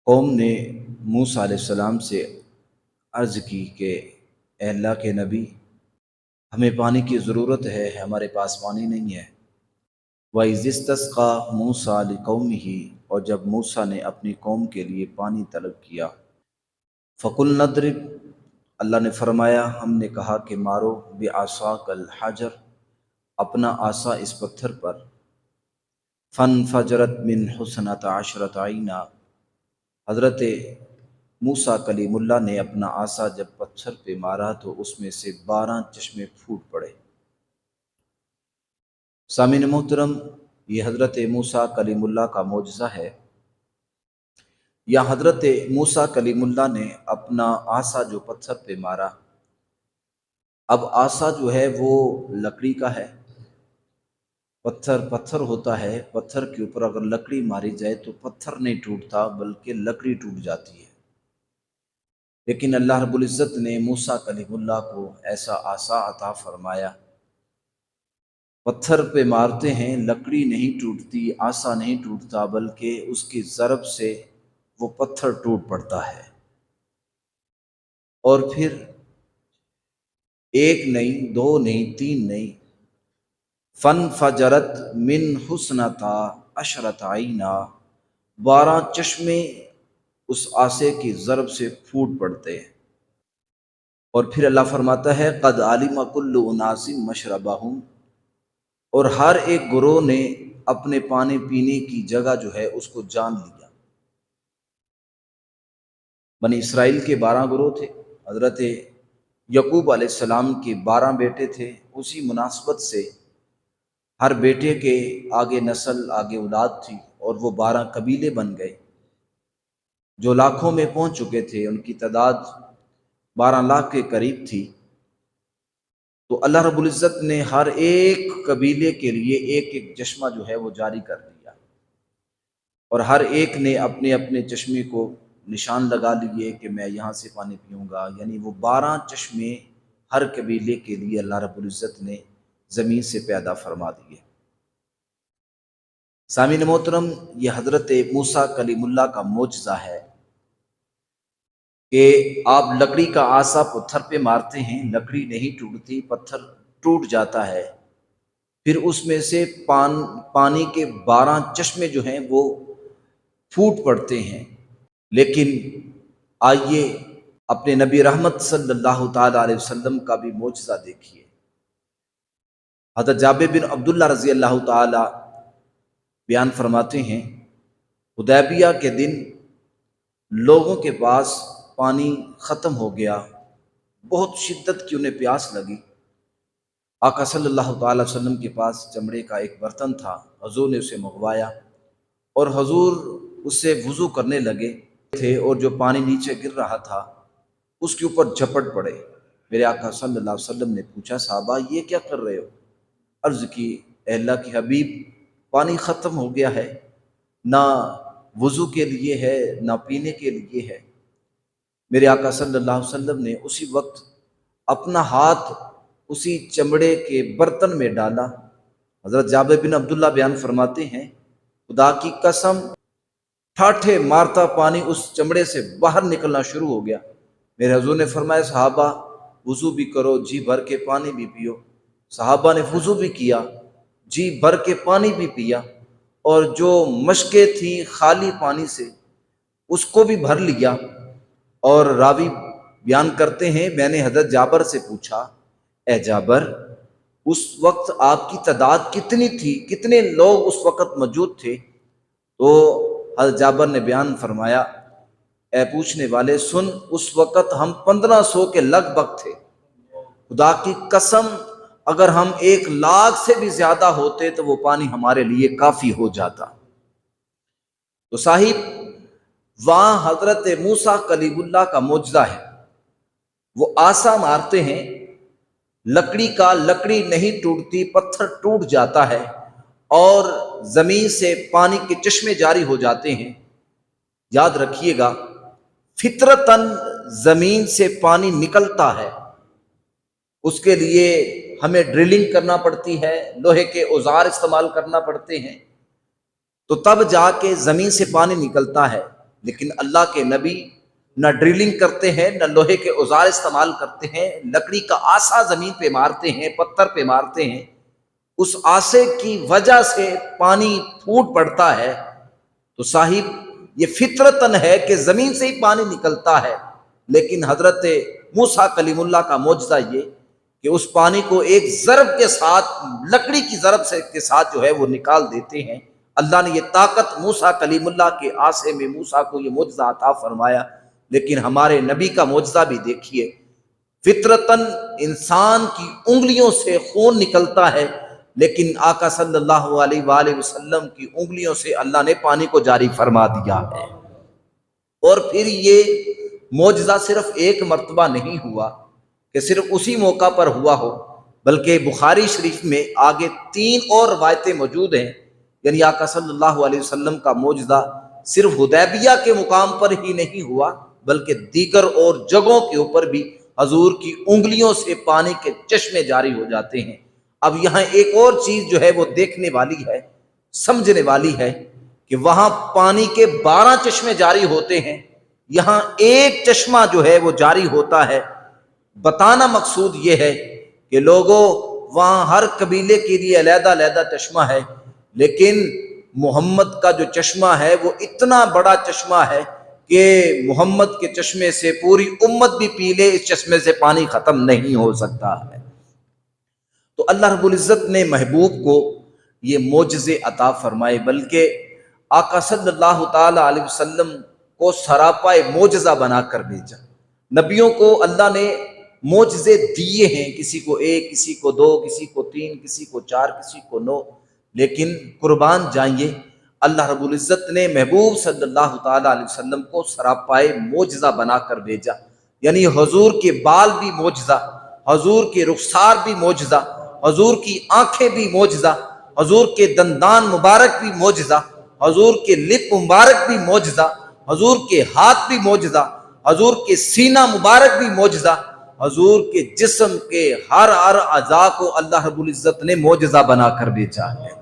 قوم نے موسیٰ علیہ السلام سے عرض کی کہ اے اللہ کے نبی، ہمیں پانی کی ضرورت ہے، ہمارے پاس پانی نہیں ہے۔ وَإِذِ اسْتَسْقَىٰ مُوسَىٰ لِقَوْمِهِ، اور جب موسیٰ نے اپنی قوم کے لیے پانی طلب کیا، فَقُلْنَا اضْرِبْ، اللہ نے فرمایا، ہم نے کہا کہ مارو بِعَصَاكَ الْحَجَرَ، اپنا عصا اس پتھر پر۔ فَانْفَجَرَتْ مِنْ اثْنَتَا عَشْرَةَ عَيْنًا، حضرت موسیٰ کلیم اللہ نے اپنا عصا جب پتھر پہ مارا تو اس میں سے 12 چشمے پھوٹ پڑے۔ سامعین محترم، یہ حضرت موسیٰ کلیم اللہ کا معجزہ ہے۔ یا حضرت موسیٰ کلیم اللہ نے اپنا عصا جو پتھر پہ مارا، اب عصا جو ہے وہ لکڑی کا ہے، پتھر ہوتا ہے، پتھر کے اوپر اگر لکڑی ماری جائے تو پتھر نہیں ٹوٹتا بلکہ لکڑی ٹوٹ جاتی ہے۔ لیکن اللہ رب العزت نے موسیٰ کلیم اللہ کو ایسا عصا عطا فرمایا، پتھر پہ مارتے ہیں لکڑی نہیں ٹوٹتی، عصا نہیں ٹوٹتا بلکہ اس کی ضرب سے وہ پتھر ٹوٹ پڑتا ہے۔ اور پھر ایک نہیں، دو نہیں، تین نہیں، فَانْفَجَرَتْ مِنْ اثْنَتَا عَشْرَةَ عَيْنًا، 12 چشمے اس عصے کی ضرب سے پھوٹ پڑتے ہیں۔ اور پھر اللہ فرماتا ہے قَدْ عَلِمَ كُلُّ أُنَاسٍ مَشْرَبَهُمْ، اور ہر ایک گروہ نے اپنے پانی پینے کی جگہ جو ہے اس کو جان لیا۔ بنی اسرائیل کے 12 گروہ تھے، حضرت یعقوب علیہ السلام کے 12 بیٹے تھے، اسی مناسبت سے ہر بیٹے کے آگے نسل، آگے اولاد تھی، اور وہ 12 قبیلے بن گئے جو لاکھوں میں پہنچ چکے تھے، ان کی تعداد 12 لاکھ کے قریب تھی۔ تو اللہ رب العزت نے ہر ایک قبیلے کے لیے ایک ایک چشمہ جو ہے وہ جاری کر دیا، اور ہر ایک نے اپنے اپنے چشمے کو نشان لگا لیے کہ میں یہاں سے پانی پیوں گا، یعنی وہ 12 چشمے ہر قبیلے کے لیے اللہ رب العزت نے زمین سے پیدا فرما دیے۔ سامعین محترم، یہ حضرت موسیٰ کلیم اللہ کا معجزہ ہے کہ آپ لکڑی کا عصا پتھر پہ مارتے ہیں، لکڑی نہیں ٹوٹتی، پتھر ٹوٹ جاتا ہے، پھر اس میں سے پانی کے 12 چشمے جو ہیں وہ پھوٹ پڑتے ہیں۔ لیکن آئیے اپنے نبی رحمت صلی اللہ تعالیٰ علیہ وسلم کا بھی معجزہ دیکھیے۔ حضرت جابر بن عبداللہ رضی اللہ تعالیٰ بیان فرماتے ہیں، حدیبیہ کے دن لوگوں کے پاس پانی ختم ہو گیا، بہت شدت کی انہیں پیاس لگی۔ آقا صلی اللہ تعالیٰ وسلم کے پاس چمڑے کا ایک برتن تھا، حضور نے اسے منگوایا اور حضور اس سے وضو کرنے لگے تھے، اور جو پانی نیچے گر رہا تھا اس کے اوپر جھپٹ پڑے۔ میرے آقا صلی اللہ علیہ وسلم نے پوچھا، صحابہ یہ کیا کر رہے ہو؟ عرض کی، اے اللہ کے حبیب، پانی ختم ہو گیا ہے، نہ وضو کے لیے ہے نہ پینے کے لیے ہے۔ میرے آقا صلی اللہ علیہ وسلم نے اسی وقت اپنا ہاتھ اسی چمڑے کے برتن میں ڈالا۔ حضرت جابر بن عبداللہ بیان فرماتے ہیں، خدا کی قسم، ٹھاٹھے مارتا پانی اس چمڑے سے باہر نکلنا شروع ہو گیا۔ میرے حضور نے فرمایا، صحابہ وضو بھی کرو، جی بھر کے پانی بھی پیو۔ صحابہ نے وضو بھی کیا، جی بھر کے پانی بھی پیا، اور جو مشکیں تھیں خالی پانی سے اس کو بھی بھر لیا۔ اور راوی بیان کرتے ہیں، میں نے حضرت جابر سے پوچھا، اے جابر، اس وقت آپ کی تعداد کتنی تھی، کتنے لوگ اس وقت موجود تھے؟ تو حضرت جابر نے بیان فرمایا، اے پوچھنے والے سن، اس وقت ہم 1500 کے لگ بھگ تھے۔ خدا کی قسم، اگر ہم 1,00,000 سے بھی زیادہ ہوتے تو وہ پانی ہمارے لیے کافی ہو جاتا۔ تو صاحب، وہاں حضرت موسیٰ کلیم اللہ کا معجزہ ہے، وہ عصا مارتے ہیں، لکڑی نہیں ٹوٹتی، پتھر ٹوٹ جاتا ہے، اور زمین سے پانی کے چشمے جاری ہو جاتے ہیں۔ یاد رکھیے گا، فطرتاً زمین سے پانی نکلتا ہے، اس کے لیے ہمیں ڈرلنگ کرنا پڑتی ہے، لوہے کے اوزار استعمال کرنا پڑتے ہیں، تو تب جا کے زمین سے پانی نکلتا ہے۔ لیکن اللہ کے نبی نہ ڈرلنگ کرتے ہیں، نہ لوہے کے اوزار استعمال کرتے ہیں، لکڑی کا آسا زمین پہ مارتے ہیں، پتھر پہ مارتے ہیں، اس آسے کی وجہ سے پانی پھوٹ پڑتا ہے۔ تو صاحب یہ فطرتاً ہے کہ زمین سے ہی پانی نکلتا ہے، لیکن حضرت موسیٰ کلیم اللہ کا معجزہ یہ کہ اس پانی کو ایک ضرب کے ساتھ، لکڑی کی ضرب سے کے ساتھ جو ہے وہ نکال دیتے ہیں۔ اللہ نے یہ طاقت موسیٰ کلیم اللہ کے آسے میں موسیٰ کو یہ معجزہ عطا فرمایا۔ لیکن ہمارے نبی کا معجزہ بھی دیکھیے، فطرتاً انسان کی انگلیوں سے خون نکلتا ہے، لیکن آقا صلی اللہ علیہ وآلہ وسلم کی انگلیوں سے اللہ نے پانی کو جاری فرما دیا ہے۔ اور پھر یہ معجزہ صرف ایک مرتبہ نہیں ہوا کہ صرف اسی موقع پر ہوا ہو، بلکہ بخاری شریف میں آگے 3 اور روایتیں موجود ہیں۔ یعنی آقا صلی اللہ علیہ وسلم کا معجزہ صرف حدیبیہ کے مقام پر ہی نہیں ہوا، بلکہ دیگر اور جگہوں کے اوپر بھی حضور کی انگلیوں سے پانی کے چشمے جاری ہو جاتے ہیں۔ اب یہاں ایک اور چیز جو ہے وہ دیکھنے والی ہے، سمجھنے والی ہے کہ وہاں پانی کے 12 چشمے جاری ہوتے ہیں، یہاں ایک چشمہ جو ہے وہ جاری ہوتا ہے۔ بتانا مقصود یہ ہے کہ لوگوں وہاں ہر قبیلے کے لیے علیحدہ علیحدہ چشمہ ہے، لیکن محمد کا جو چشمہ ہے وہ اتنا بڑا چشمہ ہے کہ محمد کے چشمے سے پوری امت بھی پی لے، اس چشمے سے پانی ختم نہیں ہو سکتا ہے۔ تو اللہ رب العزت نے محبوب کو یہ معجزے عطا فرمائے، بلکہ آقا صلی اللہ تعالی علیہ وسلم کو سراپائے معجزہ بنا کر بھیجا۔ نبیوں کو اللہ نے معجزے دیے ہیں، کسی کو 1، کسی کو 2، کسی کو 3، کسی کو 4، کسی کو 9، لیکن قربان جائیے اللہ رب العزت نے محبوب صلی اللہ تعالی علیہ وسلم کو سراپائے معجزہ بنا کر بھیجا۔ یعنی حضور کے بال بھی معجزہ، حضور کے رخسار بھی معجزہ، حضور کی آنکھیں بھی معجزہ، حضور کے دندان مبارک بھی معجزہ، حضور کے لب مبارک بھی معجزہ، حضور کے ہاتھ بھی معجزہ، حضور کے سینہ مبارک بھی معجزہ، حضور کے جسم کے ہر اعضاء کو اللہ رب العزت نے معجزہ بنا کر بھیجا ہے۔